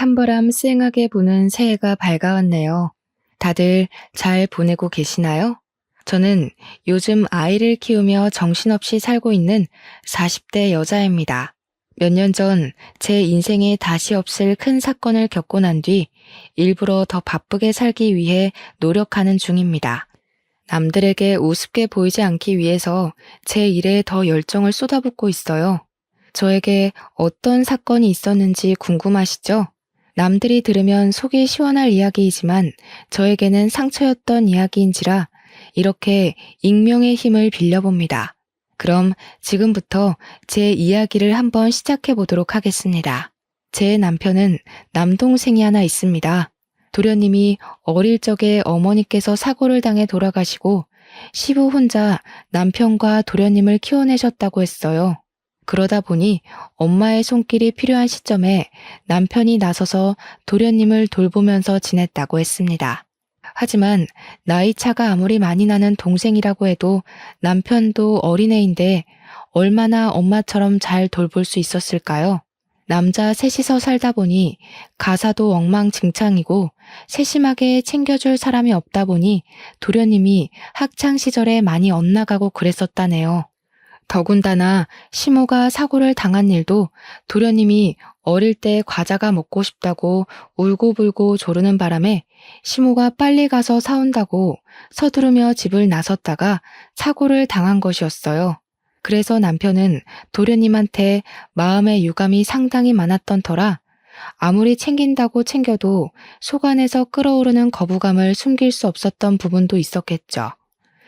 찬바람 쌩하게 부는 새해가 밝아왔네요. 다들 잘 보내고 계시나요? 저는 요즘 아이를 키우며 정신없이 살고 있는 40대 여자입니다. 몇 년 전 제 인생에 다시 없을 큰 사건을 겪고 난 뒤 일부러 더 바쁘게 살기 위해 노력하는 중입니다. 남들에게 우습게 보이지 않기 위해서 제 일에 더 열정을 쏟아붓고 있어요. 저에게 어떤 사건이 있었는지 궁금하시죠? 남들이 들으면 속이 시원할 이야기이지만 저에게는 상처였던 이야기인지라 이렇게 익명의 힘을 빌려봅니다. 그럼 지금부터 제 이야기를 한번 시작해 보도록 하겠습니다. 제 남편은 남동생이 하나 있습니다. 도련님이 어릴 적에 어머니께서 사고를 당해 돌아가시고 시부 혼자 남편과 도련님을 키워내셨다고 했어요. 그러다 보니 엄마의 손길이 필요한 시점에 남편이 나서서 도련님을 돌보면서 지냈다고 했습니다. 하지만 나이 차가 아무리 많이 나는 동생이라고 해도 남편도 어린애인데 얼마나 엄마처럼 잘 돌볼 수 있었을까요? 남자 셋이서 살다 보니 가사도 엉망진창이고 세심하게 챙겨줄 사람이 없다 보니 도련님이 학창 시절에 많이 엇나가고 그랬었다네요. 더군다나 시모가 사고를 당한 일도 도련님이 어릴 때 과자가 먹고 싶다고 울고불고 조르는 바람에 시모가 빨리 가서 사온다고 서두르며 집을 나섰다가 사고를 당한 것이었어요. 그래서 남편은 도련님한테 마음의 유감이 상당히 많았던 터라 아무리 챙긴다고 챙겨도 속 안에서 끓어오르는 거부감을 숨길 수 없었던 부분도 있었겠죠.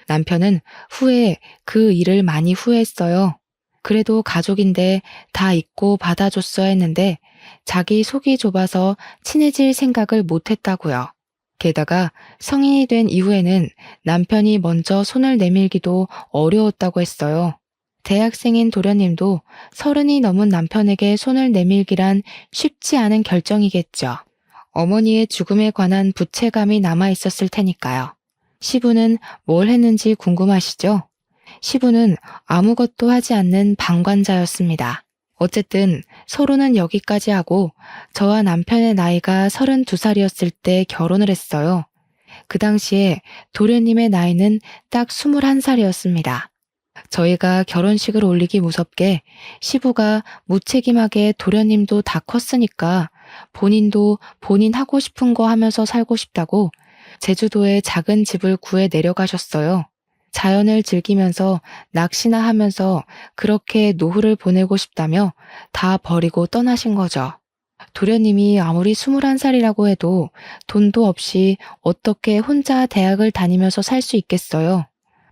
남편은 후에 그 일을 많이 후회했어요. 그래도 가족인데 다 잊고 받아줬어야 했는데 자기 속이 좁아서 친해질 생각을 못했다고요. 게다가 성인이 된 이후에는 남편이 먼저 손을 내밀기도 어려웠다고 했어요. 대학생인 도련님도 30이 넘은 남편에게 손을 내밀기란 쉽지 않은 결정이겠죠. 어머니의 죽음에 관한 부채감이 남아 있었을 테니까요. 시부는 뭘 했는지 궁금하시죠? 시부는 아무것도 하지 않는 방관자였습니다. 어쨌든 서로는 여기까지 하고 저와 남편의 나이가 32살이었을 때 결혼을 했어요. 그 당시에 도련님의 나이는 딱 21살이었습니다. 저희가 결혼식을 올리기 무섭게 시부가 무책임하게 도련님도 다 컸으니까 본인도 본인 하고 싶은 거 하면서 살고 싶다고 제주도에 작은 집을 구해 내려가셨어요. 자연을 즐기면서 낚시나 하면서 그렇게 노후를 보내고 싶다며 다 버리고 떠나신 거죠. 도련님이 아무리 21살이라고 해도 돈도 없이 어떻게 혼자 대학을 다니면서 살 수 있겠어요.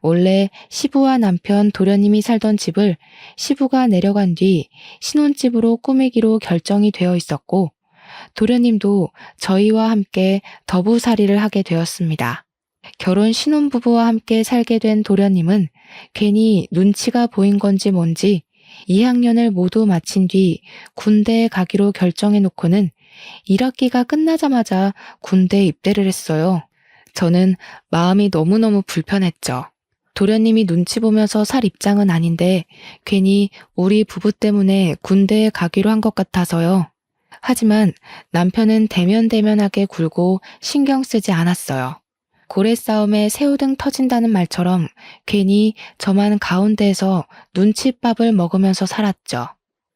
원래 시부와 남편 도련님이 살던 집을 시부가 내려간 뒤 신혼집으로 꾸미기로 결정이 되어 있었고 도련님도 저희와 함께 더부살이를 하게 되었습니다. 결혼 신혼부부와 함께 살게 된 도련님은 괜히 눈치가 보인 건지 뭔지 2학년을 모두 마친 뒤 군대에 가기로 결정해 놓고는 1학기가 끝나자마자 군대에 입대를 했어요. 저는 마음이 너무너무 불편했죠. 도련님이 눈치 보면서 살 입장은 아닌데 괜히 우리 부부 때문에 군대에 가기로 한 것 같아서요. 하지만 남편은 대면대면하게 굴고 신경 쓰지 않았어요. 고래 싸움에 새우등 터진다는 말처럼 괜히 저만 가운데에서 눈칫밥을 먹으면서 살았죠.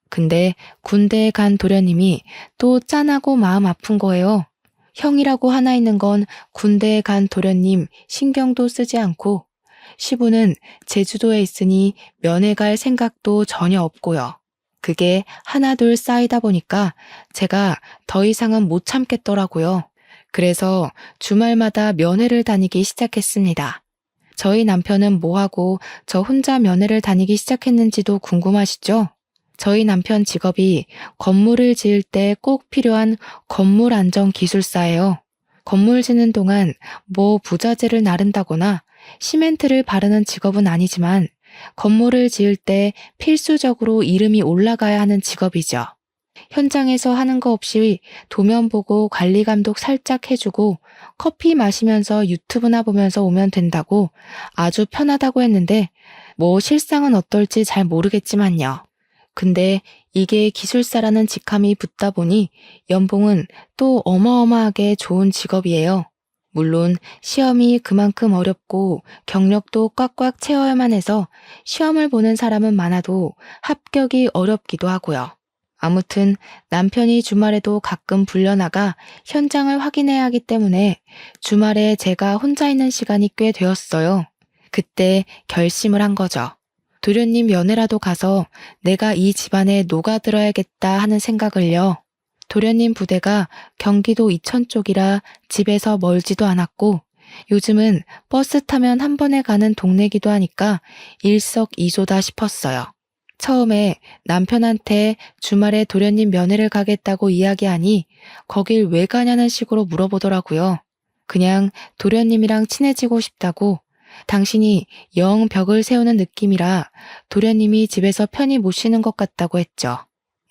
근데 군대에 간 도련님이 또 짠하고 마음 아픈 거예요. 형이라고 하나 있는 건 군대에 간 도련님 신경도 쓰지 않고 시부는 제주도에 있으니 면회 갈 생각도 전혀 없고요. 그게 하나둘 쌓이다 보니까 제가 더 이상은 못 참겠더라고요. 그래서 주말마다 면회를 다니기 시작했습니다. 저희 남편은 뭐하고 저 혼자 면회를 다니기 시작했는지도 궁금하시죠? 저희 남편 직업이 건물을 지을 때 꼭 필요한 건물 안전 기술사예요. 건물 짓는 동안 뭐 부자재를 나른다거나 시멘트를 바르는 직업은 아니지만 건물을 지을 때 필수적으로 이름이 올라가야 하는 직업이죠. 현장에서 하는 거 없이 도면 보고 관리 감독 살짝 해주고 커피 마시면서 유튜브나 보면서 오면 된다고 아주 편하다고 했는데 뭐 실상은 어떨지 잘 모르겠지만요. 근데 이게 기술사라는 직함이 붙다 보니 연봉은 또 어마어마하게 좋은 직업이에요. 물론 시험이 그만큼 어렵고 경력도 꽉꽉 채워야만 해서 시험을 보는 사람은 많아도 합격이 어렵기도 하고요. 아무튼 남편이 주말에도 가끔 불려나가 현장을 확인해야 하기 때문에 주말에 제가 혼자 있는 시간이 꽤 되었어요. 그때 결심을 한 거죠. 도련님 면회라도 가서 내가 이 집안에 녹아들어야겠다 하는 생각을요. 도련님 부대가 경기도 이천 쪽이라 집에서 멀지도 않았고 요즘은 버스 타면 한 번에 가는 동네기도 하니까 일석이조다 싶었어요. 처음에 남편한테 주말에 도련님 면회를 가겠다고 이야기하니 거길 왜 가냐는 식으로 물어보더라고요. 그냥 도련님이랑 친해지고 싶다고 당신이 영 벽을 세우는 느낌이라 도련님이 집에서 편히 못 쉬는 것 같다고 했죠.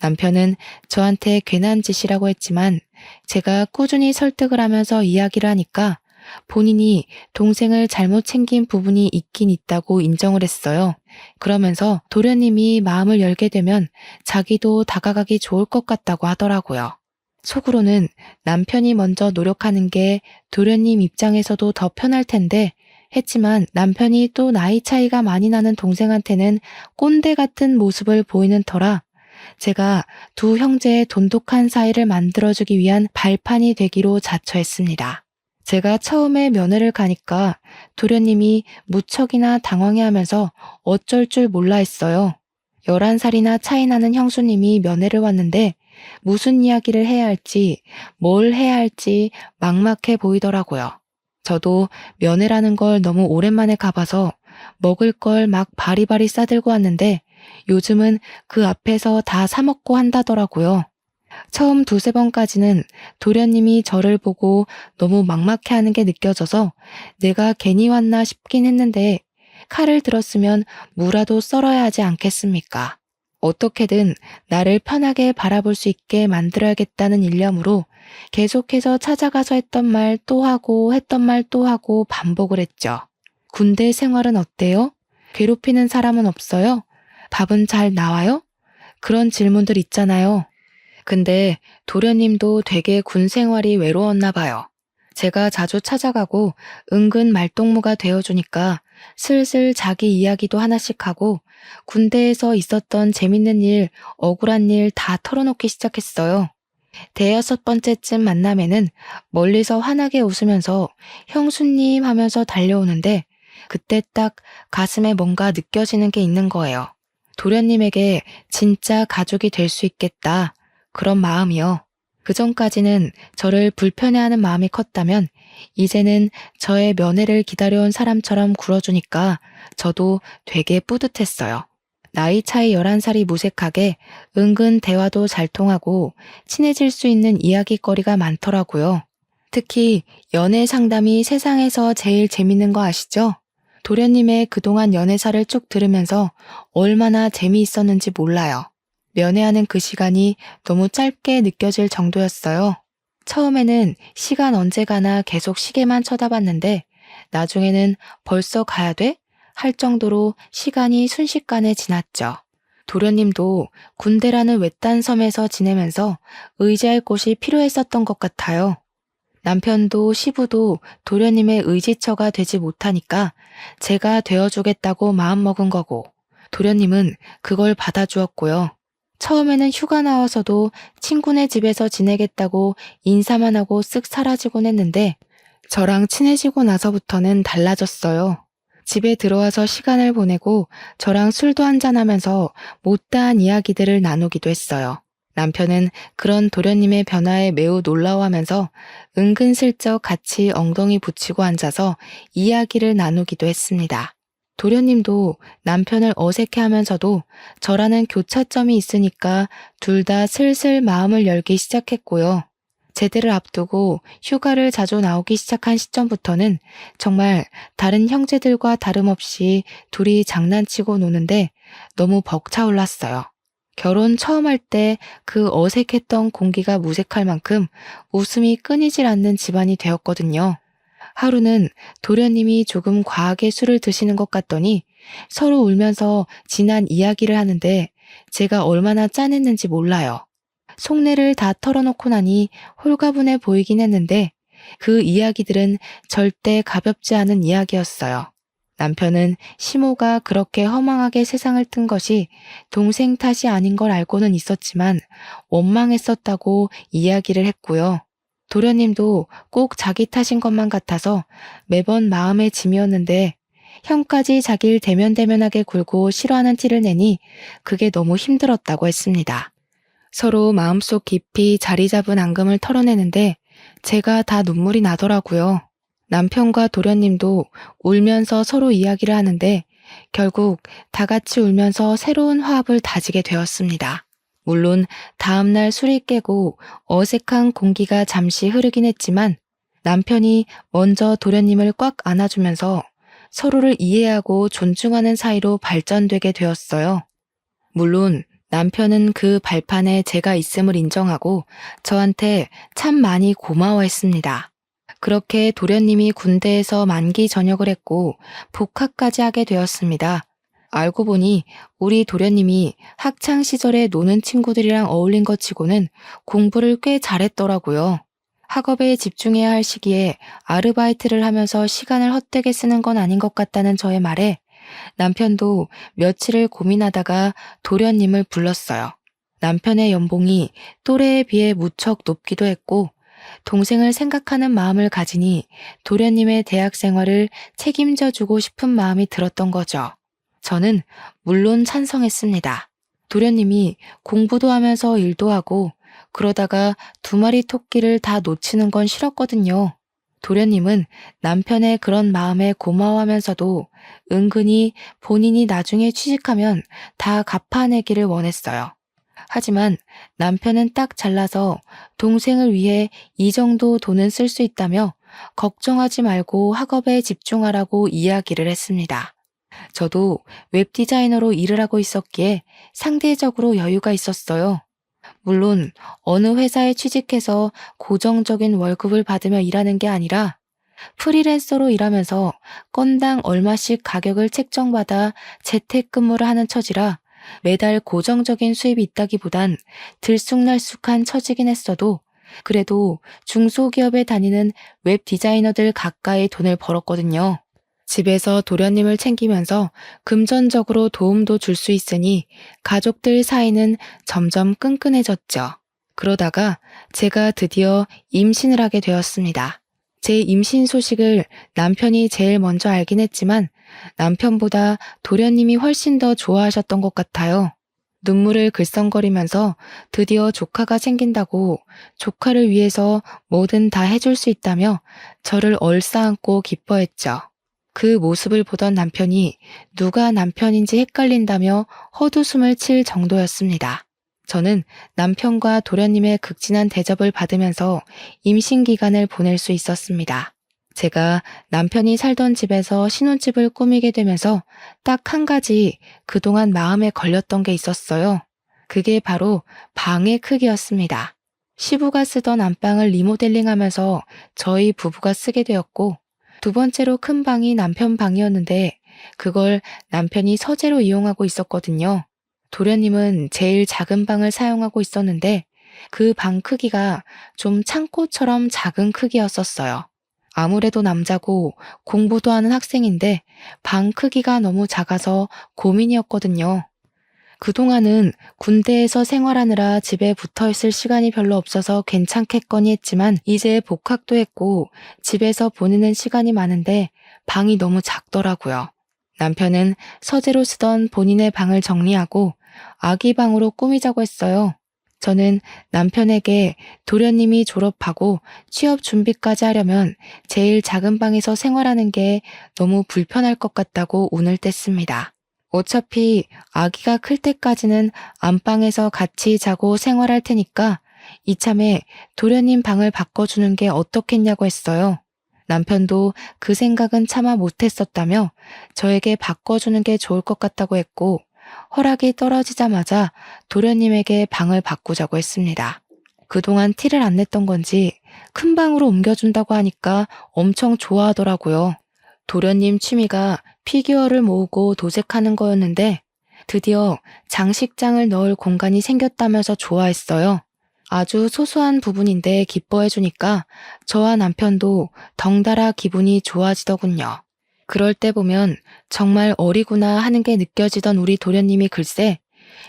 남편은 저한테 괜한 짓이라고 했지만 제가 꾸준히 설득을 하면서 이야기를 하니까 본인이 동생을 잘못 챙긴 부분이 있긴 있다고 인정을 했어요. 그러면서 도련님이 마음을 열게 되면 자기도 다가가기 좋을 것 같다고 하더라고요. 속으로는 남편이 먼저 노력하는 게 도련님 입장에서도 더 편할 텐데 했지만 남편이 또 나이 차이가 많이 나는 동생한테는 꼰대 같은 모습을 보이는 터라 제가 두 형제의 돈독한 사이를 만들어주기 위한 발판이 되기로 자처했습니다. 제가 처음에 면회를 가니까 도련님이 무척이나 당황해하면서 어쩔 줄 몰라 했어요. 11살이나 차이 나는 형수님이 면회를 왔는데 무슨 이야기를 해야 할지 뭘 해야 할지 막막해 보이더라고요. 저도 면회라는 걸 너무 오랜만에 가봐서 먹을 걸 막 바리바리 싸들고 왔는데 요즘은 그 앞에서 다 사먹고 한다더라고요. 처음 두세 번까지는 도련님이 저를 보고 너무 막막해하는 게 느껴져서 내가 괜히 왔나 싶긴 했는데 칼을 들었으면 무라도 썰어야 하지 않겠습니까? 어떻게든 나를 편하게 바라볼 수 있게 만들어야겠다는 일념으로 계속해서 찾아가서 했던 말 또 하고 했던 말 또 하고 반복을 했죠. 군대 생활은 어때요? 괴롭히는 사람은 없어요? 밥은 잘 나와요? 그런 질문들 있잖아요. 근데 도련님도 되게 군 생활이 외로웠나 봐요. 제가 자주 찾아가고 은근 말동무가 되어주니까 슬슬 자기 이야기도 하나씩 하고 군대에서 있었던 재밌는 일, 억울한 일 다 털어놓기 시작했어요. 대여섯 번째쯤 만남에는 멀리서 환하게 웃으면서 형수님 하면서 달려오는데 그때 딱 가슴에 뭔가 느껴지는 게 있는 거예요. 도련님에게 진짜 가족이 될 수 있겠다. 그런 마음이요. 그전까지는 저를 불편해하는 마음이 컸다면 이제는 저의 면회를 기다려온 사람처럼 굴어주니까 저도 되게 뿌듯했어요. 나이 차이 11살이 무색하게 은근 대화도 잘 통하고 친해질 수 있는 이야기거리가 많더라고요. 특히 연애 상담이 세상에서 제일 재밌는 거 아시죠? 도련님의 그동안 연애사를 쭉 들으면서 얼마나 재미있었는지 몰라요. 면회하는 그 시간이 너무 짧게 느껴질 정도였어요. 처음에는 시간 언제 가나 계속 시계만 쳐다봤는데 나중에는 벌써 가야 돼? 할 정도로 시간이 순식간에 지났죠. 도련님도 군대라는 외딴 섬에서 지내면서 의지할 곳이 필요했었던 것 같아요. 남편도 시부도 도련님의 의지처가 되지 못하니까 제가 되어주겠다고 마음먹은 거고 도련님은 그걸 받아주었고요. 처음에는 휴가 나와서도 친구네 집에서 지내겠다고 인사만 하고 쓱 사라지곤 했는데 저랑 친해지고 나서부터는 달라졌어요. 집에 들어와서 시간을 보내고 저랑 술도 한잔하면서 못다한 이야기들을 나누기도 했어요. 남편은 그런 도련님의 변화에 매우 놀라워하면서 은근슬쩍 같이 엉덩이 붙이고 앉아서 이야기를 나누기도 했습니다. 도련님도 남편을 어색해하면서도 저라는 교차점이 있으니까 둘 다 슬슬 마음을 열기 시작했고요. 제대를 앞두고 휴가를 자주 나오기 시작한 시점부터는 정말 다른 형제들과 다름없이 둘이 장난치고 노는데 너무 벅차올랐어요. 결혼 처음 할 때 그 어색했던 공기가 무색할 만큼 웃음이 끊이질 않는 집안이 되었거든요. 하루는 도련님이 조금 과하게 술을 드시는 것 같더니 서로 울면서 지난 이야기를 하는데 제가 얼마나 짠했는지 몰라요. 속내를 다 털어놓고 나니 홀가분해 보이긴 했는데 그 이야기들은 절대 가볍지 않은 이야기였어요. 남편은 시모가 그렇게 허망하게 세상을 뜬 것이 동생 탓이 아닌 걸 알고는 있었지만 원망했었다고 이야기를 했고요. 도련님도 꼭 자기 탓인 것만 같아서 매번 마음의 짐이었는데 형까지 자기를 대면대면하게 굴고 싫어하는 티를 내니 그게 너무 힘들었다고 했습니다. 서로 마음속 깊이 자리 잡은 앙금을 털어내는데 제가 다 눈물이 나더라고요. 남편과 도련님도 울면서 서로 이야기를 하는데 결국 다 같이 울면서 새로운 화합을 다지게 되었습니다. 물론 다음날 술이 깨고 어색한 공기가 잠시 흐르긴 했지만 남편이 먼저 도련님을 꽉 안아주면서 서로를 이해하고 존중하는 사이로 발전되게 되었어요. 물론 남편은 그 발판에 제가 있음을 인정하고 저한테 참 많이 고마워했습니다. 그렇게 도련님이 군대에서 만기 전역을 했고 복학까지 하게 되었습니다. 알고 보니 우리 도련님이 학창 시절에 노는 친구들이랑 어울린 것 치고는 공부를 꽤 잘했더라고요. 학업에 집중해야 할 시기에 아르바이트를 하면서 시간을 헛되게 쓰는 건 아닌 것 같다는 저의 말에 남편도 며칠을 고민하다가 도련님을 불렀어요. 남편의 연봉이 또래에 비해 무척 높기도 했고 동생을 생각하는 마음을 가지니 도련님의 대학 생활을 책임져 주고 싶은 마음이 들었던 거죠. 저는 물론 찬성했습니다. 도련님이 공부도 하면서 일도 하고 그러다가 두 마리 토끼를 다 놓치는 건 싫었거든요. 도련님은 남편의 그런 마음에 고마워하면서도 은근히 본인이 나중에 취직하면 다 갚아내기를 원했어요. 하지만 남편은 딱 잘라서 동생을 위해 이 정도 돈은 쓸 수 있다며 걱정하지 말고 학업에 집중하라고 이야기를 했습니다. 저도 웹디자이너로 일을 하고 있었기에 상대적으로 여유가 있었어요. 물론 어느 회사에 취직해서 고정적인 월급을 받으며 일하는 게 아니라 프리랜서로 일하면서 건당 얼마씩 가격을 책정받아 재택근무를 하는 처지라 매달 고정적인 수입이 있다기보단 들쑥날쑥한 처지긴 했어도 그래도 중소기업에 다니는 웹 디자이너들 가까이 돈을 벌었거든요. 집에서 도련님을 챙기면서 금전적으로 도움도 줄 수 있으니 가족들 사이는 점점 끈끈해졌죠. 그러다가 제가 드디어 임신을 하게 되었습니다. 제 임신 소식을 남편이 제일 먼저 알긴 했지만 남편보다 도련님이 훨씬 더 좋아하셨던 것 같아요. 눈물을 글썽거리면서 드디어 조카가 생긴다고 조카를 위해서 뭐든 다 해줄 수 있다며 저를 얼싸안고 기뻐했죠. 그 모습을 보던 남편이 누가 남편인지 헷갈린다며 헛웃음을 칠 정도였습니다. 저는 남편과 도련님의 극진한 대접을 받으면서 임신 기간을 보낼 수 있었습니다. 제가 남편이 살던 집에서 신혼집을 꾸미게 되면서 딱 한 가지 그동안 마음에 걸렸던 게 있었어요. 그게 바로 방의 크기였습니다. 시부가 쓰던 안방을 리모델링하면서 저희 부부가 쓰게 되었고 두 번째로 큰 방이 남편 방이었는데 그걸 남편이 서재로 이용하고 있었거든요. 도련님은 제일 작은 방을 사용하고 있었는데 그 방 크기가 좀 창고처럼 작은 크기였었어요. 아무래도 남자고 공부도 하는 학생인데 방 크기가 너무 작아서 고민이었거든요. 그동안은 군대에서 생활하느라 집에 붙어 있을 시간이 별로 없어서 괜찮겠거니 했지만 이제 복학도 했고 집에서 보내는 시간이 많은데 방이 너무 작더라고요. 남편은 서재로 쓰던 본인의 방을 정리하고 아기 방으로 꾸미자고 했어요. 저는 남편에게 도련님이 졸업하고 취업 준비까지 하려면 제일 작은 방에서 생활하는 게 너무 불편할 것 같다고 운을 뗐습니다. 어차피 아기가 클 때까지는 안방에서 같이 자고 생활할 테니까 이참에 도련님 방을 바꿔주는 게 어떻겠냐고 했어요. 남편도 그 생각은 차마 못했었다며 저에게 바꿔주는 게 좋을 것 같다고 했고 허락이 떨어지자마자 도련님에게 방을 바꾸자고 했습니다. 그동안 티를 안 냈던 건지 큰 방으로 옮겨준다고 하니까 엄청 좋아하더라고요. 도련님 취미가 피규어를 모으고 도색하는 거였는데 드디어 장식장을 넣을 공간이 생겼다면서 좋아했어요. 아주 소소한 부분인데 기뻐해주니까 저와 남편도 덩달아 기분이 좋아지더군요. 그럴 때 보면 정말 어리구나 하는 게 느껴지던 우리 도련님이 글쎄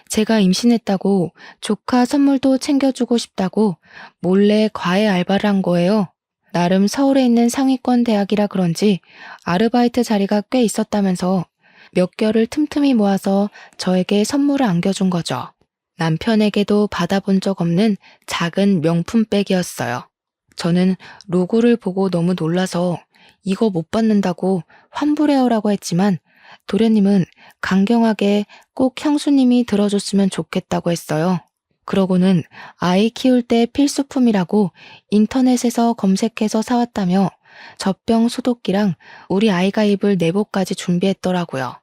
제가 임신했다고 조카 선물도 챙겨주고 싶다고 몰래 과외 알바를 한 거예요. 나름 서울에 있는 상위권 대학이라 그런지 아르바이트 자리가 꽤 있었다면서 몇 개월을 틈틈이 모아서 저에게 선물을 안겨준 거죠. 남편에게도 받아본 적 없는 작은 명품백이었어요. 저는 로고를 보고 너무 놀라서 이거 못 받는다고 환불해오라고 했지만 도련님은 강경하게 꼭 형수님이 들어줬으면 좋겠다고 했어요. 그러고는 아이 키울 때 필수품이라고 인터넷에서 검색해서 사왔다며 젖병 소독기랑 우리 아이가 입을 내복까지 준비했더라고요.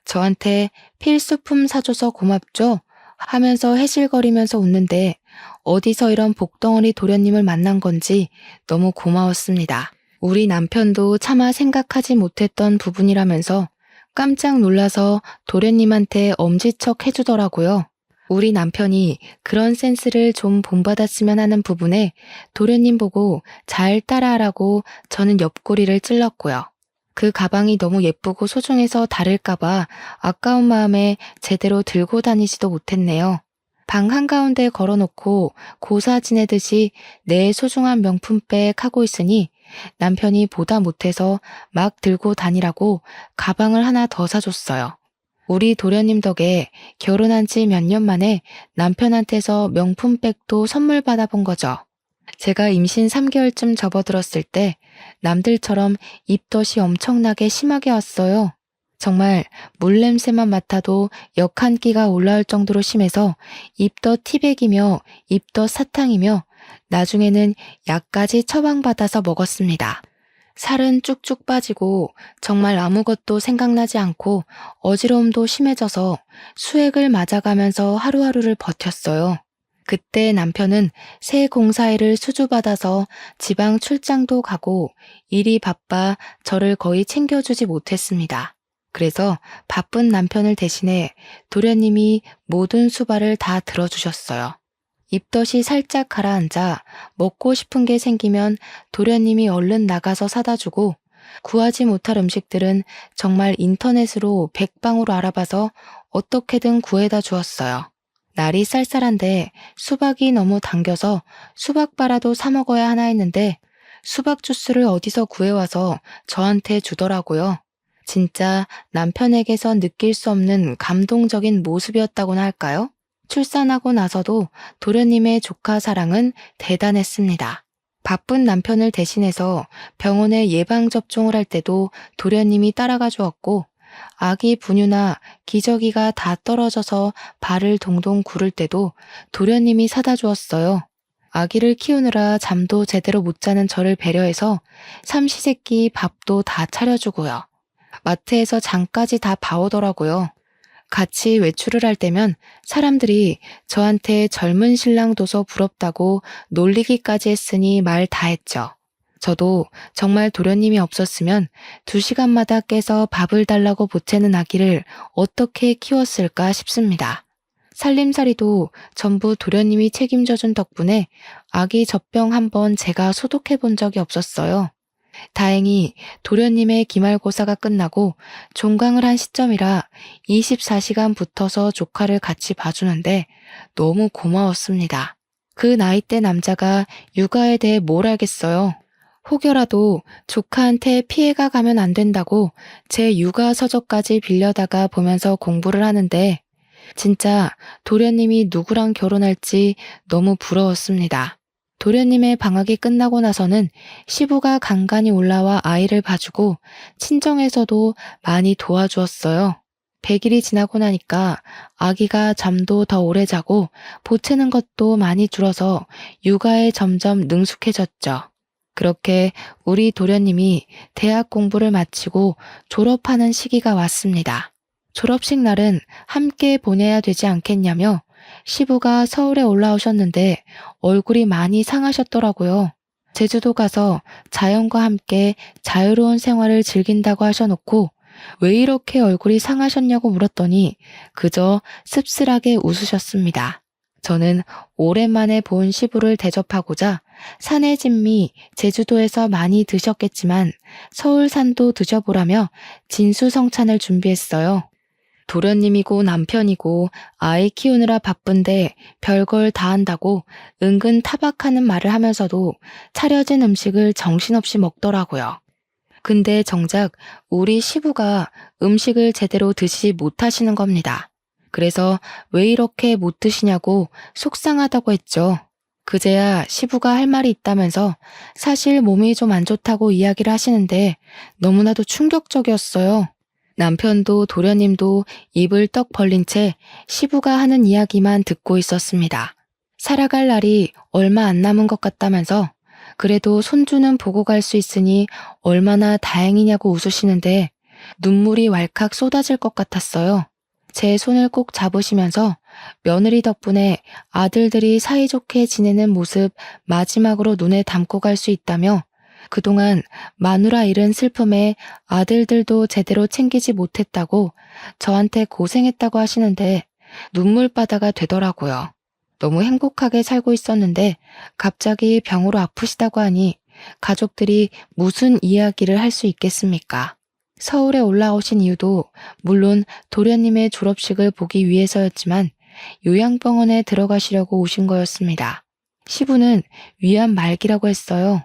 저한테 필수품 사줘서 고맙죠? 하면서 해실거리면서 웃는데 어디서 이런 복덩어리 도련님을 만난 건지 너무 고마웠습니다. 우리 남편도 차마 생각하지 못했던 부분이라면서 깜짝 놀라서 도련님한테 엄지척 해주더라고요. 우리 남편이 그런 센스를 좀 본받았으면 하는 부분에 도련님 보고 잘 따라하라고 저는 옆구리를 찔렀고요. 그 가방이 너무 예쁘고 소중해서 다를까봐 아까운 마음에 제대로 들고 다니지도 못했네요. 방 한가운데 걸어놓고 고사 지내듯이 내 소중한 명품백 하고 있으니 남편이 보다 못해서 막 들고 다니라고 가방을 하나 더 사줬어요. 우리 도련님 덕에 결혼한 지 몇 년 만에 남편한테서 명품백도 선물 받아본 거죠. 제가 임신 3개월쯤 접어들었을 때 남들처럼 입덧이 엄청나게 심하게 왔어요. 정말 물냄새만 맡아도 역 한 끼가 올라올 정도로 심해서 입덧 티백이며 입덧 사탕이며 나중에는 약까지 처방받아서 먹었습니다. 살은 쭉쭉 빠지고 정말 아무것도 생각나지 않고 어지러움도 심해져서 수액을 맞아가면서 하루하루를 버텼어요. 그때 남편은 새 공사일을 수주받아서 지방 출장도 가고 일이 바빠 저를 거의 챙겨주지 못했습니다. 그래서 바쁜 남편을 대신해 도련님이 모든 수발을 다 들어주셨어요. 입덧이 살짝 가라앉아 먹고 싶은 게 생기면 도련님이 얼른 나가서 사다 주고 구하지 못할 음식들은 정말 인터넷으로 백방으로 알아봐서 어떻게든 구해다 주었어요. 날이 쌀쌀한데 수박이 너무 당겨서 수박바라도 사 먹어야 하나 했는데 수박 주스를 어디서 구해와서 저한테 주더라고요. 진짜 남편에게서 느낄 수 없는 감동적인 모습이었다고나 할까요? 출산하고 나서도 도련님의 조카 사랑은 대단했습니다. 바쁜 남편을 대신해서 병원에 예방접종을 할 때도 도련님이 따라가 주었고 아기 분유나 기저귀가 다 떨어져서 발을 동동 구를 때도 도련님이 사다 주었어요. 아기를 키우느라 잠도 제대로 못 자는 저를 배려해서 삼시세끼 밥도 다 차려주고요. 마트에서 장까지 다 봐오더라고요. 같이 외출을 할 때면 사람들이 저한테 젊은 신랑 둬서 부럽다고 놀리기까지 했으니 말 다 했죠. 저도 정말 도련님이 없었으면 2시간마다 깨서 밥을 달라고 보채는 아기를 어떻게 키웠을까 싶습니다. 살림살이도 전부 도련님이 책임져준 덕분에 아기 젖병 한번 제가 소독해 본 적이 없었어요. 다행히 도련님의 기말고사가 끝나고 종강을 한 시점이라 24시간 붙어서 조카를 같이 봐주는데 너무 고마웠습니다. 그 나이대 남자가 육아에 대해 뭘 알겠어요. 혹여라도 조카한테 피해가 가면 안 된다고 제 육아 서적까지 빌려다가 보면서 공부를 하는데 진짜 도련님이 누구랑 결혼할지 너무 부러웠습니다. 도련님의 방학이 끝나고 나서는 시부가 간간히 올라와 아이를 봐주고 친정에서도 많이 도와주었어요. 100일이 지나고 나니까 아기가 잠도 더 오래 자고 보채는 것도 많이 줄어서 육아에 점점 능숙해졌죠. 그렇게 우리 도련님이 대학 공부를 마치고 졸업하는 시기가 왔습니다. 졸업식 날은 함께 보내야 되지 않겠냐며 시부가 서울에 올라오셨는데 얼굴이 많이 상하셨더라고요. 제주도 가서 자연과 함께 자유로운 생활을 즐긴다고 하셔놓고 왜 이렇게 얼굴이 상하셨냐고 물었더니 그저 씁쓸하게 웃으셨습니다. 저는 오랜만에 본 시부를 대접하고자 산의 진미 제주도에서 많이 드셨겠지만 서울산도 드셔보라며 진수성찬을 준비했어요. 도련님이고 남편이고 아이 키우느라 바쁜데 별걸 다 한다고 은근 타박하는 말을 하면서도 차려진 음식을 정신없이 먹더라고요. 근데 정작 우리 시부가 음식을 제대로 드시지 못하시는 겁니다. 그래서 왜 이렇게 못 드시냐고 속상하다고 했죠. 그제야 시부가 할 말이 있다면서 사실 몸이 좀 안 좋다고 이야기를 하시는데 너무나도 충격적이었어요. 남편도 도련님도 입을 떡 벌린 채 시부가 하는 이야기만 듣고 있었습니다. 살아갈 날이 얼마 안 남은 것 같다면서 그래도 손주는 보고 갈 수 있으니 얼마나 다행이냐고 웃으시는데 눈물이 왈칵 쏟아질 것 같았어요. 제 손을 꼭 잡으시면서 며느리 덕분에 아들들이 사이좋게 지내는 모습 마지막으로 눈에 담고 갈 수 있다며 그동안 마누라 잃은 슬픔에 아들들도 제대로 챙기지 못했다고 저한테 고생했다고 하시는데 눈물바다가 되더라고요. 너무 행복하게 살고 있었는데 갑자기 병으로 아프시다고 하니 가족들이 무슨 이야기를 할 수 있겠습니까? 서울에 올라오신 이유도 물론 도련님의 졸업식을 보기 위해서였지만 요양병원에 들어가시려고 오신 거였습니다. 시부는 위암 말기라고 했어요.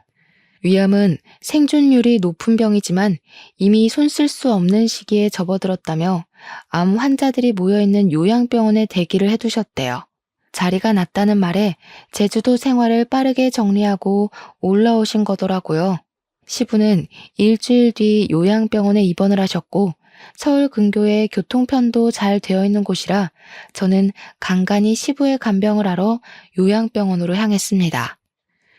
위암은 생존율이 높은 병이지만 이미 손 쓸 수 없는 시기에 접어들었다며 암 환자들이 모여있는 요양병원에 대기를 해두셨대요. 자리가 났다는 말에 제주도 생활을 빠르게 정리하고 올라오신 거더라고요. 시부는 일주일 뒤 요양병원에 입원을 하셨고 서울 근교에 교통편도 잘 되어 있는 곳이라 저는 간간히 시부의 간병을 하러 요양병원으로 향했습니다.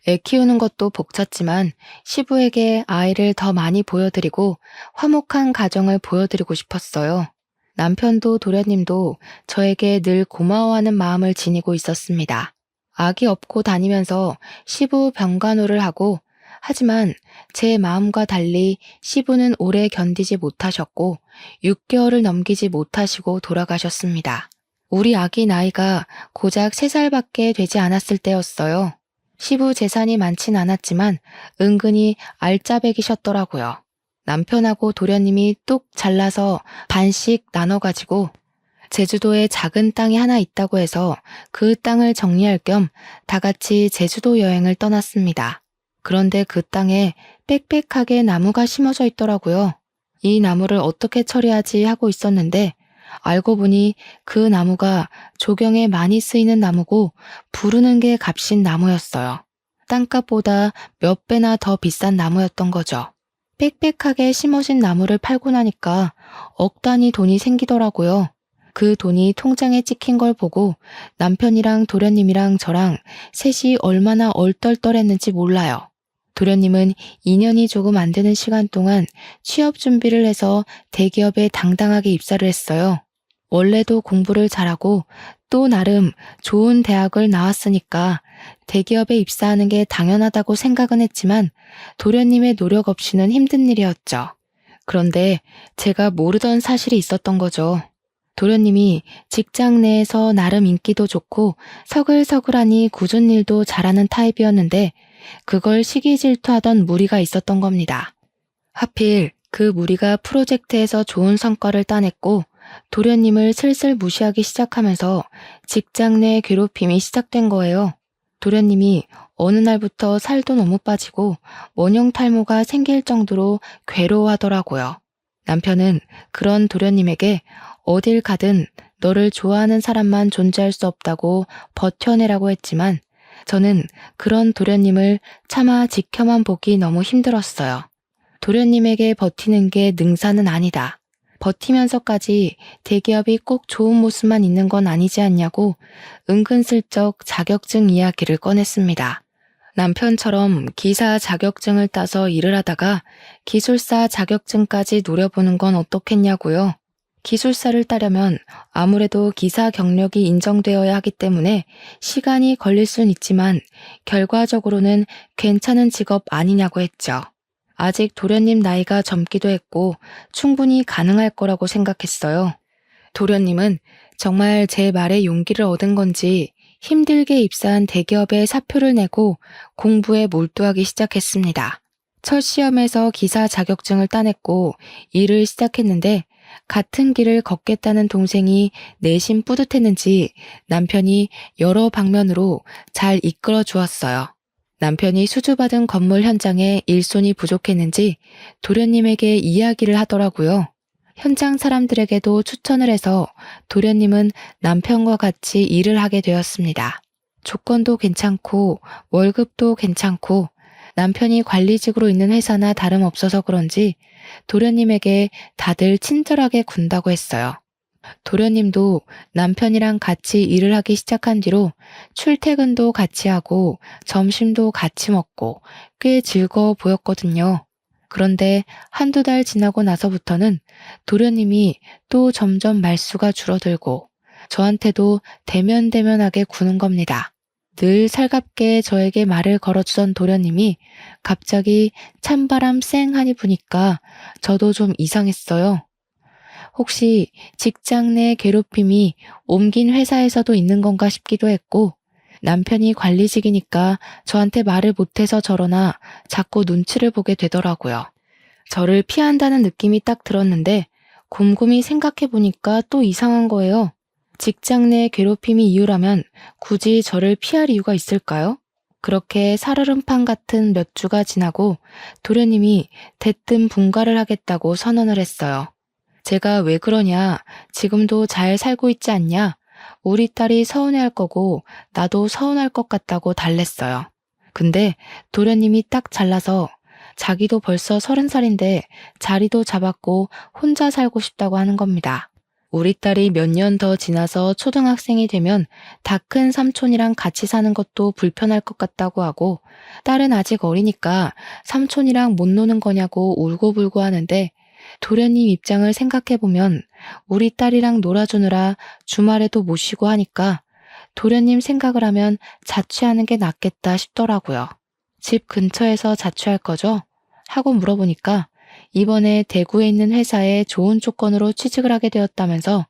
애 키우는 것도 벅찼지만 시부에게 아이를 더 많이 보여드리고 화목한 가정을 보여드리고 싶었어요. 남편도 도련님도 저에게 늘 고마워하는 마음을 지니고 있었습니다. 아기 업고 다니면서 시부 병간호를 하고 하지만 제 마음과 달리 시부는 오래 견디지 못하셨고 6개월을 넘기지 못하시고 돌아가셨습니다. 우리 아기 나이가 고작 3살밖에 되지 않았을 때였어요. 시부 재산이 많진 않았지만 은근히 알짜배기셨더라고요. 남편하고 도련님이 뚝 잘라서 반씩 나눠가지고 제주도에 작은 땅이 하나 있다고 해서 그 땅을 정리할 겸 다 같이 제주도 여행을 떠났습니다. 그런데 그 땅에 빽빽하게 나무가 심어져 있더라고요. 이 나무를 어떻게 처리하지 하고 있었는데 알고 보니 그 나무가 조경에 많이 쓰이는 나무고 부르는 게 값인 나무였어요. 땅값보다 몇 배나 더 비싼 나무였던 거죠. 빽빽하게 심어진 나무를 팔고 나니까 억 단위 돈이 생기더라고요. 그 돈이 통장에 찍힌 걸 보고 남편이랑 도련님이랑 저랑 셋이 얼마나 얼떨떨했는지 몰라요. 도련님은 2년이 조금 안 되는 시간 동안 취업 준비를 해서 대기업에 당당하게 입사를 했어요. 원래도 공부를 잘하고 또 나름 좋은 대학을 나왔으니까 대기업에 입사하는 게 당연하다고 생각은 했지만 도련님의 노력 없이는 힘든 일이었죠. 그런데 제가 모르던 사실이 있었던 거죠. 도련님이 직장 내에서 나름 인기도 좋고 서글서글하니 굳은 일도 잘하는 타입이었는데 그걸 시기 질투하던 무리가 있었던 겁니다. 하필 그 무리가 프로젝트에서 좋은 성과를 따냈고 도련님을 슬슬 무시하기 시작하면서 직장 내 괴롭힘이 시작된 거예요. 도련님이 어느 날부터 살도 너무 빠지고 원형 탈모가 생길 정도로 괴로워하더라고요. 남편은 그런 도련님에게 어딜 가든 너를 좋아하는 사람만 존재할 수 없다고 버텨내라고 했지만 저는 그런 도련님을 차마 지켜만 보기 너무 힘들었어요. 도련님에게 버티는 게 능사는 아니다. 버티면서까지 대기업이 꼭 좋은 모습만 있는 건 아니지 않냐고 은근슬쩍 자격증 이야기를 꺼냈습니다. 남편처럼 기사 자격증을 따서 일을 하다가 기술사 자격증까지 노려보는 건 어떻겠냐고요. 기술사를 따려면 아무래도 기사 경력이 인정되어야 하기 때문에 시간이 걸릴 순 있지만 결과적으로는 괜찮은 직업 아니냐고 했죠. 아직 도련님 나이가 젊기도 했고 충분히 가능할 거라고 생각했어요. 도련님은 정말 제 말에 용기를 얻은 건지 힘들게 입사한 대기업에 사표를 내고 공부에 몰두하기 시작했습니다. 첫 시험에서 기사 자격증을 따냈고 일을 시작했는데 같은 길을 걷겠다는 동생이 내심 뿌듯했는지 남편이 여러 방면으로 잘 이끌어 주었어요. 남편이 수주받은 건물 현장에 일손이 부족했는지 도련님에게 이야기를 하더라고요. 현장 사람들에게도 추천을 해서 도련님은 남편과 같이 일을 하게 되었습니다. 조건도 괜찮고 월급도 괜찮고 남편이 관리직으로 있는 회사나 다름없어서 그런지 도련님에게 다들 친절하게 군다고 했어요. 도련님도 남편이랑 같이 일을 하기 시작한 뒤로 출퇴근도 같이 하고 점심도 같이 먹고 꽤 즐거워 보였거든요. 그런데 한두 달 지나고 나서부터는 도련님이 또 점점 말수가 줄어들고 저한테도 대면대면하게 구는 겁니다. 늘 살갑게 저에게 말을 걸어주던 도련님이 갑자기 찬바람 쌩하니 부니까 저도 좀 이상했어요. 혹시 직장 내 괴롭힘이 옮긴 회사에서도 있는 건가 싶기도 했고 남편이 관리직이니까 저한테 말을 못해서 저러나 자꾸 눈치를 보게 되더라고요. 저를 피한다는 느낌이 딱 들었는데 곰곰이 생각해보니까 또 이상한 거예요. 직장 내 괴롭힘이 이유라면 굳이 저를 피할 이유가 있을까요? 그렇게 살얼음판 같은 몇 주가 지나고 도련님이 대뜸 분가를 하겠다고 선언을 했어요. 제가 왜 그러냐, 지금도 잘 살고 있지 않냐, 우리 딸이 서운해할 거고 나도 서운할 것 같다고 달랬어요. 근데 도련님이 딱 잘라서 자기도 벌써 30살인데 자리도 잡았고 혼자 살고 싶다고 하는 겁니다. 우리 딸이 몇 년 더 지나서 초등학생이 되면 다 큰 삼촌이랑 같이 사는 것도 불편할 것 같다고 하고 딸은 아직 어리니까 삼촌이랑 못 노는 거냐고 울고불고 하는데 도련님 입장을 생각해보면 우리 딸이랑 놀아주느라 주말에도 못 쉬고 하니까 도련님 생각을 하면 자취하는 게 낫겠다 싶더라고요. 집 근처에서 자취할 거죠? 하고 물어보니까 이번에 대구에 있는 회사에 좋은 조건으로 취직을 하게 되었다면서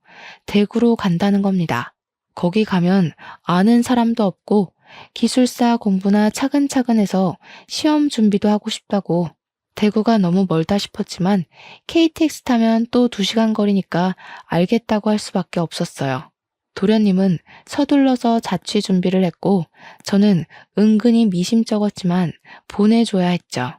대구로 간다는 겁니다. 거기 가면 아는 사람도 없고 기술사 공부나 차근차근 해서 시험 준비도 하고 싶다고. 대구가 너무 멀다 싶었지만 KTX 타면 또 2시간 거리니까 알겠다고 할 수밖에 없었어요. 도련님은 서둘러서 자취 준비를 했고 저는 은근히 미심쩍었지만 보내줘야 했죠.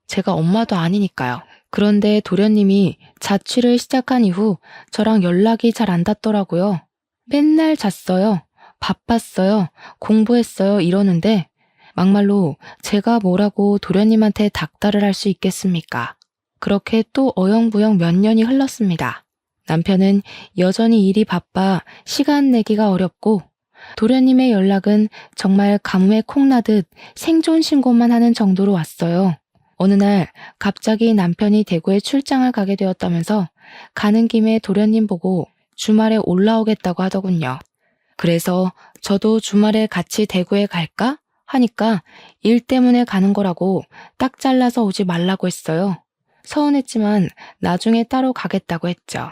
제가 엄마도 아니니까요. 그런데 도련님이 자취를 시작한 이후 저랑 연락이 잘 안 닿더라고요. 맨날 잤어요. 바빴어요. 공부했어요. 이러는데 막말로 제가 뭐라고 도련님한테 닥달을 할 수 있겠습니까? 그렇게 또 어영부영 몇 년이 흘렀습니다. 남편은 여전히 일이 바빠 시간 내기가 어렵고 도련님의 연락은 정말 가뭄에 콩나듯 생존 신고만 하는 정도로 왔어요. 어느 날 갑자기 남편이 대구에 출장을 가게 되었다면서 가는 김에 도련님 보고 주말에 올라오겠다고 하더군요. 그래서 저도 주말에 같이 대구에 갈까? 하니까 일 때문에 가는 거라고 딱 잘라서 오지 말라고 했어요. 서운했지만 나중에 따로 가겠다고 했죠.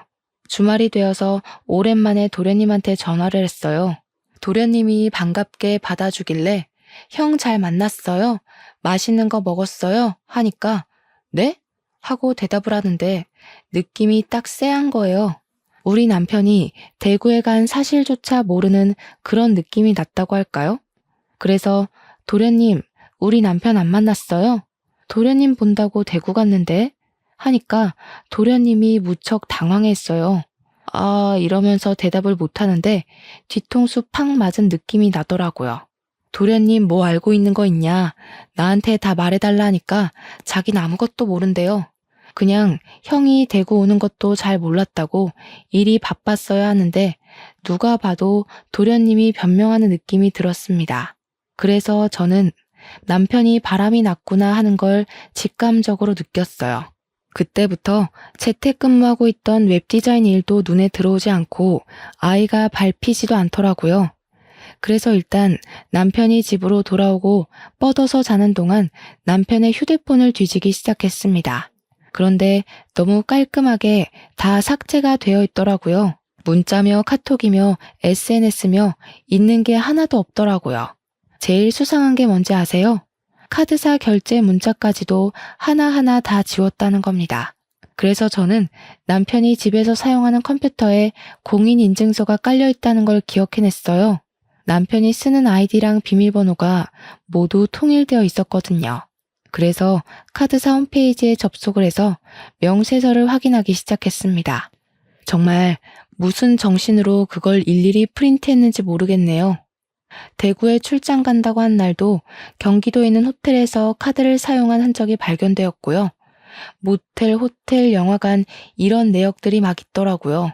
주말이 되어서 오랜만에 도련님한테 전화를 했어요. 도련님이 반갑게 받아주길래 형 잘 만났어요? 맛있는 거 먹었어요? 하니까 네? 하고 대답을 하는데 느낌이 딱 쎄한 거예요. 우리 남편이 대구에 간 사실조차 모르는 그런 느낌이 났다고 할까요? 그래서 도련님, 우리 남편 안 만났어요? 도련님 본다고 대구 갔는데? 하니까 도련님이 무척 당황했어요. 아, 이러면서 대답을 못하는데 뒤통수 팍 맞은 느낌이 나더라고요. 도련님 뭐 알고 있는 거 있냐? 나한테 다 말해달라 하니까 자긴 아무것도 모른대요. 그냥 형이 대구 오는 것도 잘 몰랐다고 일이 바빴어야 하는데 누가 봐도 도련님이 변명하는 느낌이 들었습니다. 그래서 저는 남편이 바람이 났구나 하는 걸 직감적으로 느꼈어요. 그때부터 재택근무하고 있던 웹디자인 일도 눈에 들어오지 않고 아이가 밟히지도 않더라고요. 그래서 일단 남편이 집으로 돌아오고 뻗어서 자는 동안 남편의 휴대폰을 뒤지기 시작했습니다. 그런데 너무 깔끔하게 다 삭제가 되어 있더라고요. 문자며 카톡이며 SNS며 있는 게 하나도 없더라고요. 제일 수상한 게 뭔지 아세요? 카드사 결제 문자까지도 하나하나 다 지웠다는 겁니다. 그래서 저는 남편이 집에서 사용하는 컴퓨터에 공인인증서가 깔려 있다는 걸 기억해냈어요. 남편이 쓰는 아이디랑 비밀번호가 모두 통일되어 있었거든요. 그래서 카드사 홈페이지에 접속을 해서 명세서를 확인하기 시작했습니다. 정말 무슨 정신으로 그걸 일일이 프린트했는지 모르겠네요. 대구에 출장 간다고 한 날도 경기도에 있는 호텔에서 카드를 사용한 흔적이 발견되었고요. 모텔, 호텔, 영화관 이런 내역들이 막 있더라고요.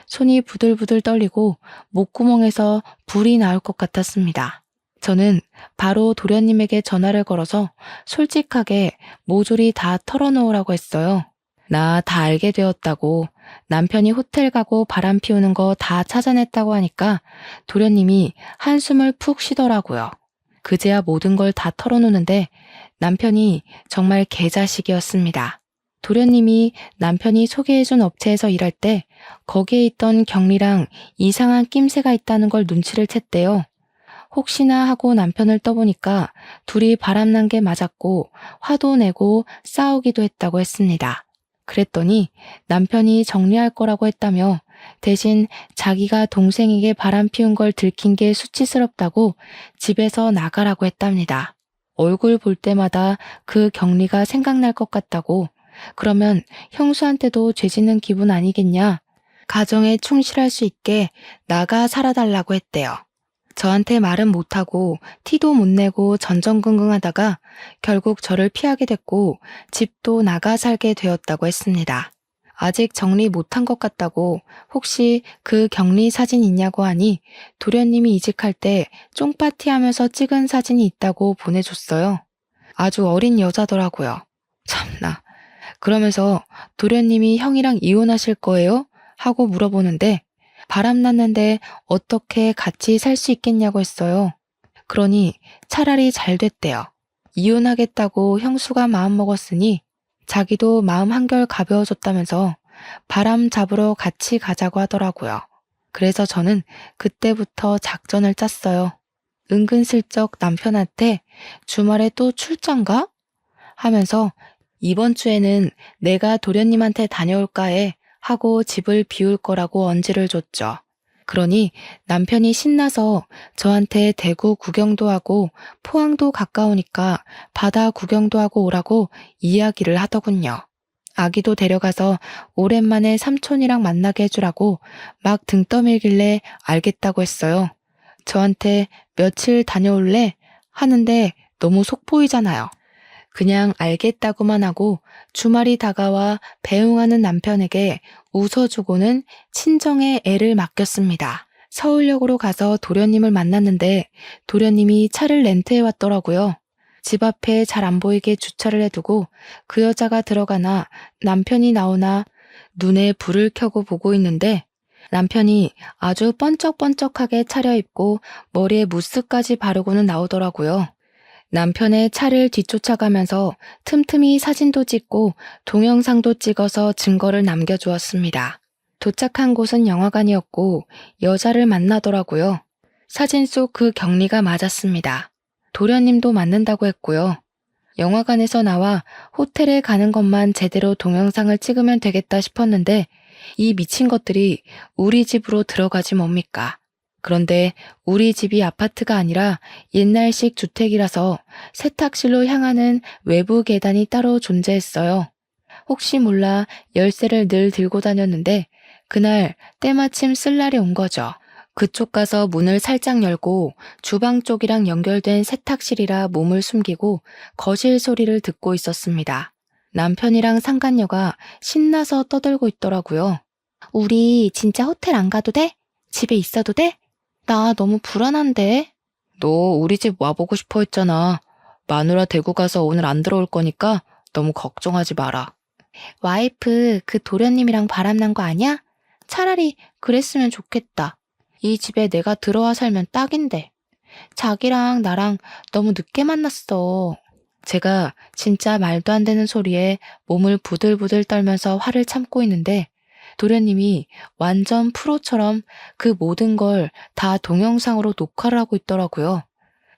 손이 부들부들 떨리고 목구멍에서 불이 나올 것 같았습니다. 저는 바로 도련님에게 전화를 걸어서 솔직하게 모조리 다 털어놓으라고 했어요. 나 다 알게 되었다고, 남편이 호텔 가고 바람 피우는 거 다 찾아냈다고 하니까 도련님이 한숨을 푹 쉬더라고요. 그제야 모든 걸 다 털어놓는데 남편이 정말 개자식이었습니다. 도련님이 남편이 소개해준 업체에서 일할 때 거기에 있던 경리랑 이상한 낌새가 있다는 걸 눈치를 챘대요. 혹시나 하고 남편을 떠보니까 둘이 바람난 게 맞았고 화도 내고 싸우기도 했다고 했습니다. 그랬더니 남편이 정리할 거라고 했다며 대신 자기가 동생에게 바람 피운 걸 들킨 게 수치스럽다고 집에서 나가라고 했답니다. 얼굴 볼 때마다 그 경리가 생각날 것 같다고. 그러면 형수한테도 죄짓는 기분 아니겠냐? 가정에 충실할 수 있게 나가 살아달라고 했대요. 저한테 말은 못하고 티도 못 내고 전전긍긍하다가 결국 저를 피하게 됐고 집도 나가 살게 되었다고 했습니다. 아직 정리 못한 것 같다고 혹시 그 격리 사진 있냐고 하니 도련님이 이직할 때 쫑파티 하면서 찍은 사진이 있다고 보내줬어요. 아주 어린 여자더라고요. 참나. 그러면서 도련님이 형이랑 이혼하실 거예요? 하고 물어보는데 바람났는데 어떻게 같이 살 수 있겠냐고 했어요. 그러니 차라리 잘 됐대요. 이혼하겠다고 형수가 마음먹었으니 자기도 마음 한결 가벼워졌다면서 바람 잡으러 같이 가자고 하더라고요. 그래서 저는 그때부터 작전을 짰어요. 은근슬쩍 남편한테 주말에 또 출장 가? 하면서 이번 주에는 내가 도련님한테 다녀올까 해 하고 집을 비울 거라고 언지를 줬죠. 그러니 남편이 신나서 저한테 대구 구경도 하고 포항도 가까우니까 바다 구경도 하고 오라고 이야기를 하더군요. 아기도 데려가서 오랜만에 삼촌이랑 만나게 해주라고 막 등 떠밀길래 알겠다고 했어요. 저한테 며칠 다녀올래? 하는데 너무 속 보이잖아요. 그냥 알겠다고만 하고 주말이 다가와 배웅하는 남편에게 웃어주고는 친정에 애를 맡겼습니다. 서울역으로 가서 도련님을 만났는데 도련님이 차를 렌트해 왔더라고요. 집 앞에 잘 안 보이게 주차를 해두고 그 여자가 들어가나 남편이 나오나 눈에 불을 켜고 보고 있는데 남편이 아주 번쩍번쩍하게 차려입고 머리에 무스까지 바르고는 나오더라고요. 남편의 차를 뒤쫓아가면서 틈틈이 사진도 찍고 동영상도 찍어서 증거를 남겨주었습니다. 도착한 곳은 영화관이었고 여자를 만나더라고요. 사진 속 그 경리가 맞았습니다. 도련님도 맞는다고 했고요. 영화관에서 나와 호텔에 가는 것만 제대로 동영상을 찍으면 되겠다 싶었는데 이 미친 것들이 우리 집으로 들어가지 뭡니까? 그런데 우리 집이 아파트가 아니라 옛날식 주택이라서 세탁실로 향하는 외부 계단이 따로 존재했어요. 혹시 몰라 열쇠를 늘 들고 다녔는데 그날 때마침 쓸 날이 온 거죠. 그쪽 가서 문을 살짝 열고 주방 쪽이랑 연결된 세탁실이라 몸을 숨기고 거실 소리를 듣고 있었습니다. 남편이랑 상간녀가 신나서 떠들고 있더라고요. 우리 진짜 호텔 안 가도 돼? 집에 있어도 돼? 나 너무 불안한데. 너 우리 집 와보고 싶어 했잖아. 마누라 대구 가서 오늘 안 들어올 거니까 너무 걱정하지 마라. 와이프 그 도련님이랑 바람난 거 아니야? 차라리 그랬으면 좋겠다. 이 집에 내가 들어와 살면 딱인데. 자기랑 나랑 너무 늦게 만났어. 제가 진짜 말도 안 되는 소리에 몸을 부들부들 떨면서 화를 참고 있는데 도련님이 완전 프로처럼 그 모든 걸 다 동영상으로 녹화를 하고 있더라고요.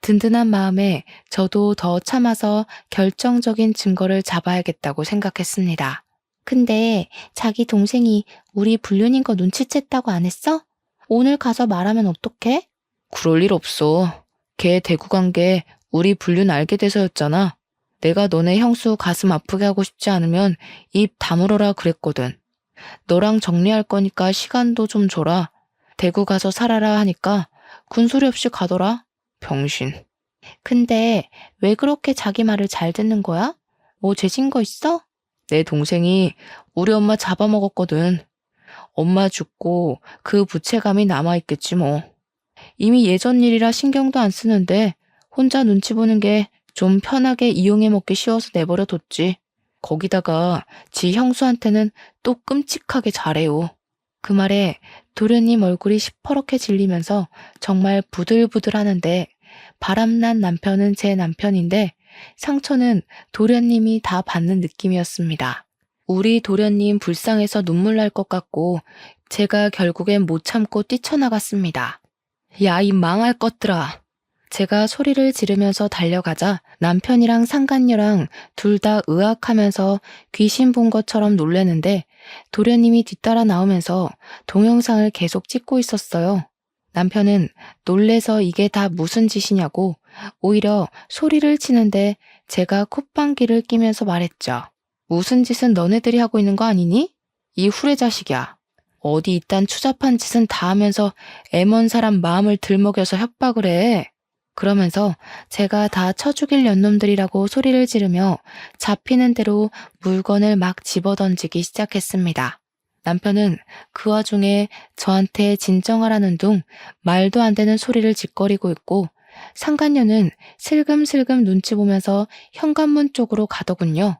든든한 마음에 저도 더 참아서 결정적인 증거를 잡아야겠다고 생각했습니다. 근데 자기 동생이 우리 불륜인 거 눈치챘다고 안 했어? 오늘 가서 말하면 어떡해? 그럴 일 없어. 걔 대구 간 게 우리 불륜 알게 돼서였잖아. 내가 너네 형수 가슴 아프게 하고 싶지 않으면 입 다물어라 그랬거든. 너랑 정리할 거니까 시간도 좀 줘라. 대구 가서 살아라 하니까 군소리 없이 가더라. 병신. 근데 왜 그렇게 자기 말을 잘 듣는 거야? 뭐 죄진 거 있어? 내 동생이 우리 엄마 잡아먹었거든. 엄마 죽고 그 부채감이 남아있겠지 뭐. 이미 예전 일이라 신경도 안 쓰는데 혼자 눈치 보는 게 좀 편하게 이용해 먹기 쉬워서 내버려 뒀지. 거기다가 지 형수한테는 또 끔찍하게 잘해요. 그 말에 도련님 얼굴이 시퍼렇게 질리면서 정말 부들부들 하는데 바람난 남편은 제 남편인데 상처는 도련님이 다 받는 느낌이었습니다. 우리 도련님 불쌍해서 눈물 날 것 같고 제가 결국엔 못 참고 뛰쳐나갔습니다. 야, 이 망할 것들아. 제가 소리를 지르면서 달려가자 남편이랑 상간녀랑 둘 다 으악하면서 귀신 본 것처럼 놀래는데 도련님이 뒤따라 나오면서 동영상을 계속 찍고 있었어요. 남편은 놀래서 이게 다 무슨 짓이냐고 오히려 소리를 치는데 제가 콧방귀를 끼면서 말했죠. 무슨 짓은 너네들이 하고 있는 거 아니니? 이 후레자식이야. 어디 이딴 추잡한 짓은 다 하면서 애먼 사람 마음을 들먹여서 협박을 해. 그러면서 제가 다 쳐죽일 년놈들이라고 소리를 지르며 잡히는 대로 물건을 막 집어던지기 시작했습니다. 남편은 그 와중에 저한테 진정하라는 둥 말도 안 되는 소리를 짓거리고 있고 상간녀는 슬금슬금 눈치 보면서 현관문 쪽으로 가더군요.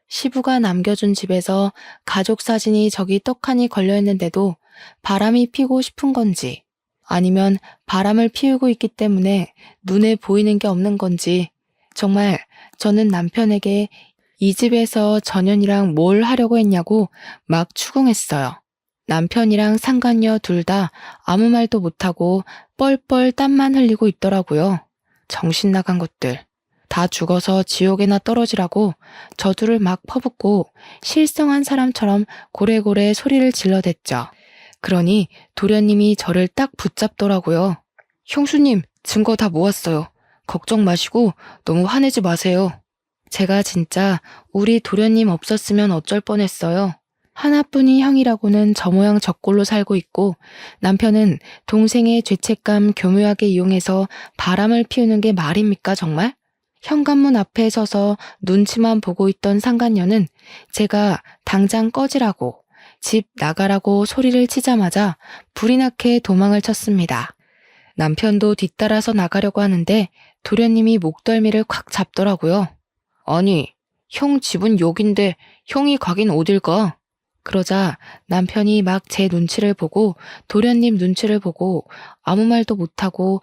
시부가 남겨준 집에서 가족 사진이 저기 떡하니 걸려있는데도 바람이 피고 싶은 건지 아니면 바람을 피우고 있기 때문에 눈에 보이는 게 없는 건지 정말 저는 남편에게 이 집에서 전현이랑 뭘 하려고 했냐고 막 추궁했어요. 남편이랑 상간녀 둘 다 아무 말도 못하고 뻘뻘 땀만 흘리고 있더라고요. 정신 나간 것들. 다 죽어서 지옥에나 떨어지라고 저주를 막 퍼붓고 실성한 사람처럼 고래고래 소리를 질러댔죠. 그러니 도련님이 저를 딱 붙잡더라고요. 형수님, 증거 다 모았어요. 걱정 마시고 너무 화내지 마세요. 제가 진짜 우리 도련님 없었으면 어쩔 뻔했어요. 하나뿐인 형이라고는 저 모양 저 꼴로 살고 있고 남편은 동생의 죄책감 교묘하게 이용해서 바람을 피우는 게 말입니까 정말? 현관문 앞에 서서 눈치만 보고 있던 상간녀는 제가 당장 꺼지라고 집 나가라고 소리를 치자마자 불이 나게 도망을 쳤습니다. 남편도 뒤따라서 나가려고 하는데 도련님이 목덜미를 콱 잡더라고요. 아니, 형 집은 여긴데 형이 가긴 어딜 가? 그러자 남편이 막 제 눈치를 보고 도련님 눈치를 보고 아무 말도 못하고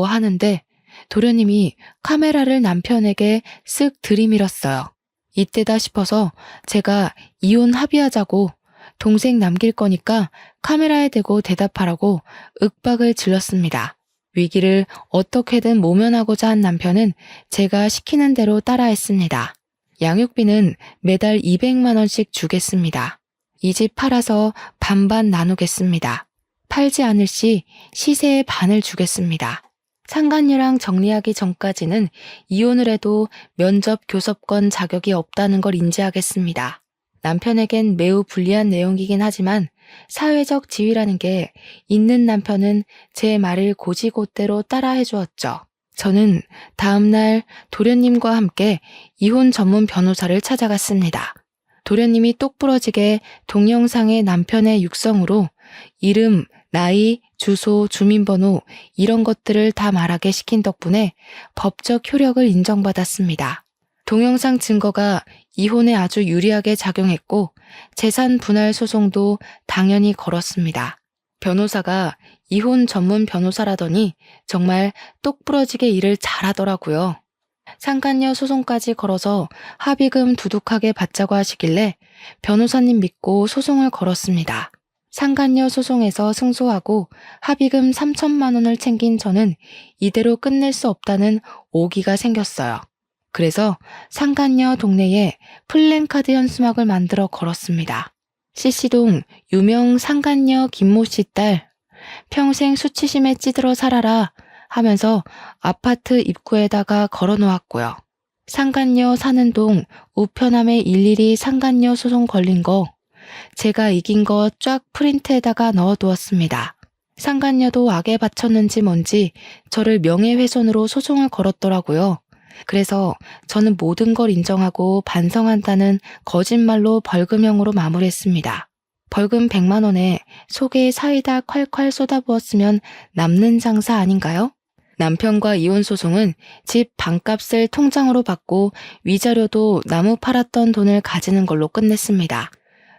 하는데 도련님이 카메라를 남편에게 쓱 들이밀었어요. 이때다 싶어서 제가 이혼 합의하자고 동생 남길 거니까 카메라에 대고 대답하라고 윽박을 질렀습니다. 위기를 어떻게든 모면하고자 한 남편은 제가 시키는 대로 따라했습니다. 양육비는 매달 200만 원씩 주겠습니다. 이 집 팔아서 반반 나누겠습니다. 팔지 않을 시 시세의 반을 주겠습니다. 상간녀랑 정리하기 전까지는 이혼을 해도 면접 교섭권 자격이 없다는 걸 인지하겠습니다. 남편에겐 매우 불리한 내용이긴 하지만 사회적 지위라는 게 있는 남편은 제 말을 곧이곧대로 따라해 주었죠. 저는 다음날 도련님과 함께 이혼 전문 변호사를 찾아갔습니다. 도련님이 똑부러지게 동영상의 남편의 육성으로 이름, 나이, 주소, 주민번호 이런 것들을 다 말하게 시킨 덕분에 법적 효력을 인정받았습니다. 동영상 증거가 이혼에 아주 유리하게 작용했고 재산 분할 소송도 당연히 걸었습니다. 변호사가 이혼 전문 변호사라더니 정말 똑부러지게 일을 잘하더라고요. 상간녀 소송까지 걸어서 합의금 두둑하게 받자고 하시길래 변호사님 믿고 소송을 걸었습니다. 상간녀 소송에서 승소하고 합의금 3천만 원을 챙긴 저는 이대로 끝낼 수 없다는 오기가 생겼어요. 그래서 상간녀 동네에 플랜카드 현수막을 만들어 걸었습니다. CC동 유명 상간녀 김모 씨 딸, 평생 수치심에 찌들어 살아라 하면서 아파트 입구에다가 걸어놓았고요. 상간녀 사는 동 우편함에 일일이 상간녀 소송 걸린 거, 제가 이긴 거 쫙 프린트에다가 넣어두었습니다. 상간녀도 악에 바쳤는지 뭔지 저를 명예훼손으로 소송을 걸었더라고요. 그래서 저는 모든 걸 인정하고 반성한다는 거짓말로 벌금형으로 마무리했습니다. 벌금 100만 원에 속에 사이다 콸콸 쏟아부었으면 남는 장사 아닌가요? 남편과 이혼 소송은 집 반값을 통장으로 받고 위자료도 나무 팔았던 돈을 가지는 걸로 끝냈습니다.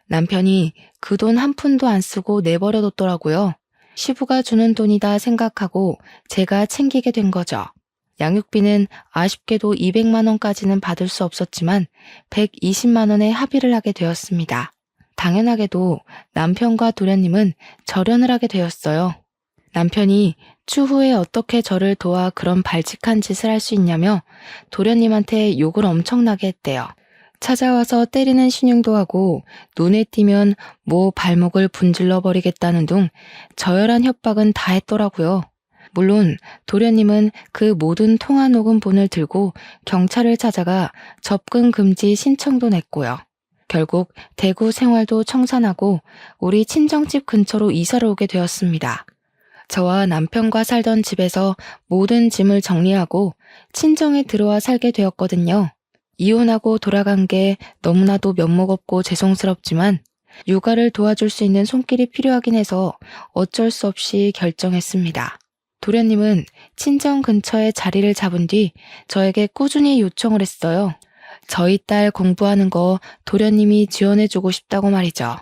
남편이 그 돈 한 푼도 안 쓰고 내버려뒀더라고요. 시부가 주는 돈이다 생각하고 제가 챙기게 된 거죠. 양육비는 아쉽게도 200만 원까지는 받을 수 없었지만 120만 원에 합의를 하게 되었습니다. 당연하게도 남편과 도련님은 절연을 하게 되었어요. 남편이 추후에 어떻게 저를 도와 그런 발칙한 짓을 할 수 있냐며 도련님한테 욕을 엄청나게 했대요. 찾아와서 때리는 신용도 하고 눈에 띄면 뭐 발목을 분질러 버리겠다는 둥 저열한 협박은 다 했더라고요. 물론 도련님은 그 모든 통화 녹음본을 들고 경찰을 찾아가 접근 금지 신청도 냈고요. 결국 대구 생활도 청산하고 우리 친정집 근처로 이사를 오게 되었습니다. 저와 남편과 살던 집에서 모든 짐을 정리하고 친정에 들어와 살게 되었거든요. 이혼하고 돌아간 게 너무나도 면목 없고 죄송스럽지만 육아를 도와줄 수 있는 손길이 필요하긴 해서 어쩔 수 없이 결정했습니다. 도련님은 친정 근처에 자리를 잡은 뒤 저에게 꾸준히 요청을 했어요. 저희 딸 공부하는 거 도련님이 지원해주고 싶다고 말이죠.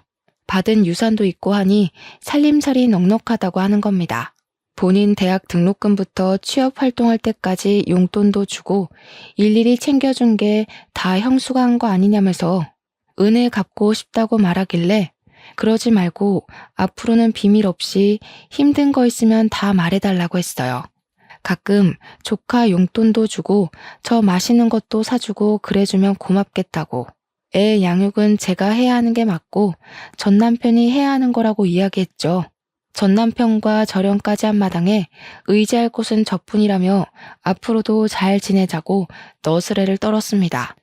받은 유산도 있고 하니 살림살이 넉넉하다고 하는 겁니다. 본인 대학 등록금부터 취업 활동할 때까지 용돈도 주고 일일이 챙겨준 게 다 형수가 한 거 아니냐면서 은혜 갚고 싶다고 말하길래 그러지 말고 앞으로는 비밀 없이 힘든 거 있으면 다 말해달라고 했어요. 가끔 조카 용돈도 주고 저 맛있는 것도 사주고 그래주면 고맙겠다고. 애 양육은 제가 해야 하는 게 맞고 전 남편이 해야 하는 거라고 이야기했죠. 전 남편과 절연까지 한 마당에 의지할 곳은 저뿐이라며 앞으로도 잘 지내자고 너스레를 떨었습니다.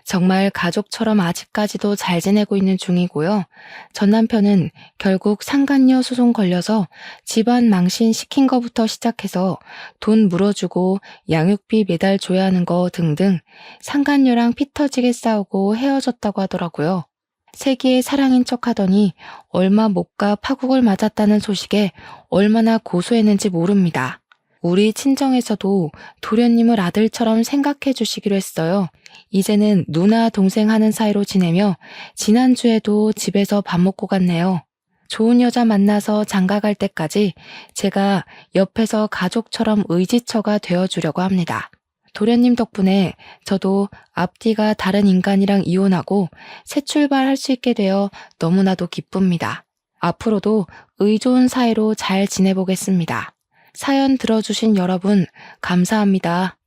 정말 가족처럼 아직까지도 잘 지내고 있는 중이고요. 전 남편은 결국 상간녀 소송 걸려서 집안 망신 시킨 거부터 시작해서 돈 물어주고 양육비 매달 줘야 하는 거 등등 상간녀랑 피 터지게 싸우고 헤어졌다고 하더라고요. 세기의 사랑인 척하더니 얼마 못 가 파국을 맞았다는 소식에 얼마나 고소했는지 모릅니다. 우리 친정에서도 도련님을 아들처럼 생각해 주시기로 했어요. 이제는 누나 동생 하는 사이로 지내며 지난주에도 집에서 밥 먹고 갔네요. 좋은 여자 만나서 장가 갈 때까지 제가 옆에서 가족처럼 의지처가 되어주려고 합니다. 도련님 덕분에 저도 앞뒤가 다른 인간이랑 이혼하고 새 출발할 수 있게 되어 너무나도 기쁩니다. 앞으로도 의좋은 사이로 잘 지내보겠습니다. 사연 들어주신 여러분 감사합니다.